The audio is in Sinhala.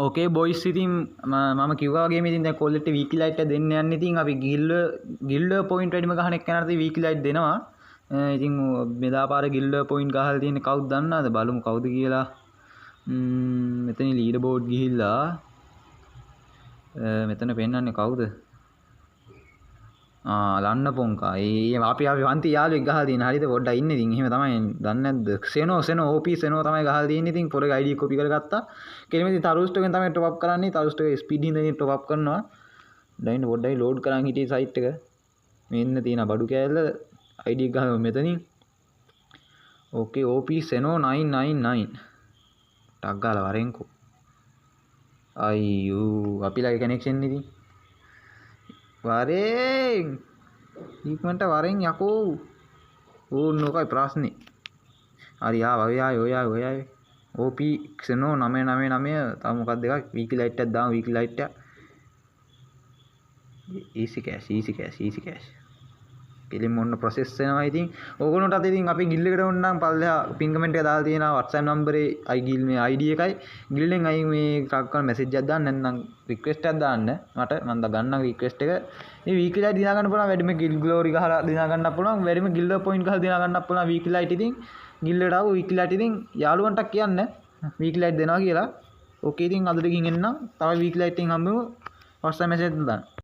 ඕකේ බොයිස් ඉතින් මම කිව්වා වගේම ඉතින් දැන් කොල්ලෙට වීක්ලි ලයිට් එක දෙන්න යන්නේ ඉතින් අපි ගිල්ඩ් පොයින්ට් වැඩිම ගහන එක්කනට වීක්ලි ලයිට් දෙනවා. ඉතින් මෙදා පාර ගිල්ඩ් පොයින්ට් ගහලා තියෙන්නේ කවුද දන්නවද? බලමු කවුද කියලා. මෙතන ලීඩර් බෝඩ් ගිහිල්ලා මෙතන පෙන්නන්නේ කවුද? ලන්න පොන්කා. අපි වන්ති යාළුවෙක් ගහලා තියෙන. හරිද? පොඩ්ඩක් ඉන්නේ ඉතින්. එහෙම තමයි. දන්නේ නැද්ද? සෙනෝ OP සෙනෝ තමයි ගහලා තියෙන්නේ. ඉතින් පොරේ ID කොපි කරගත්තා. කෙලිම ඉතින් තරුස්ටෝගෙන් තමයි টොප් අප් කරන්නේ. තරුස්ටෝගේ ස්පීඩ් හින්දා টොප් අප් කරනවා. දැන් පොඩ්ඩයි ලෝඩ් කරන් හිටියේ සයිට් එක. මෙන්න තියෙන බඩු කෑල්ල ID එක ගහමු මෙතනින්. ඕකේ OP සෙනෝ 999. ටක් ගාලා වරෙන්කෝ. අයියෝ අපිලාගේ කනෙක්ෂන් ඉතින්. වරෙන් ඉක්මනට වරෙන් යකෝ. ඕනෝකයි ප්‍රශ්නේ. හරි ඔය OP Xeno 999 තව මොකක්ද එකක් වීක්ලි ලයිට් එකක් දාමු වීක්ලි ලයිට් එක. easy cash. පිළිම මොන process වෙනවා ඉතින්. ඕගොල්ලන්ටත් ඉතින් අපි ගිල්ඩ් එකට ඕන නම් පල්ලෙහා පින් කමෙන්ට් එක දාලා තියෙනවා WhatsApp නම්බරේ ගිල්ඩ් මේ ID එකයි. ගිල්ඩ්ෙන් අයි මේ ටක්කන මැසේජ් එකක් දාන්න නැත්නම් රික්වෙස්ට් එකක් දාන්න. මට මම ගන්නම් රික්වෙස්ට් එක. මේ වීක්ලි ලයිට් දිනා ගන්න පුළුවන් වැඩිම ගිල්ඩ් ග්ලෝරි ගහලා දිනා ගන්න පුළුවන් වැඩිම ගිල්ඩ් පොයින්ට් ගහලා දිනා ගන්න පුළුවන් වීක්ලි ලයිට් ඉතින්. ගිල්ඩ් එකට ආව වීක්ලි ලයිට් ඉතින් යාළුවන්ට කියන්න වීක්ලි ලයිට් දෙනවා කියලා. ඕකේ ඉතින් අද දෙකින් එන්නම්. තව වීක්ලි ලයිට් එකෙන් හම්බෙමු. WhatsApp මැසේජ් දාන්න.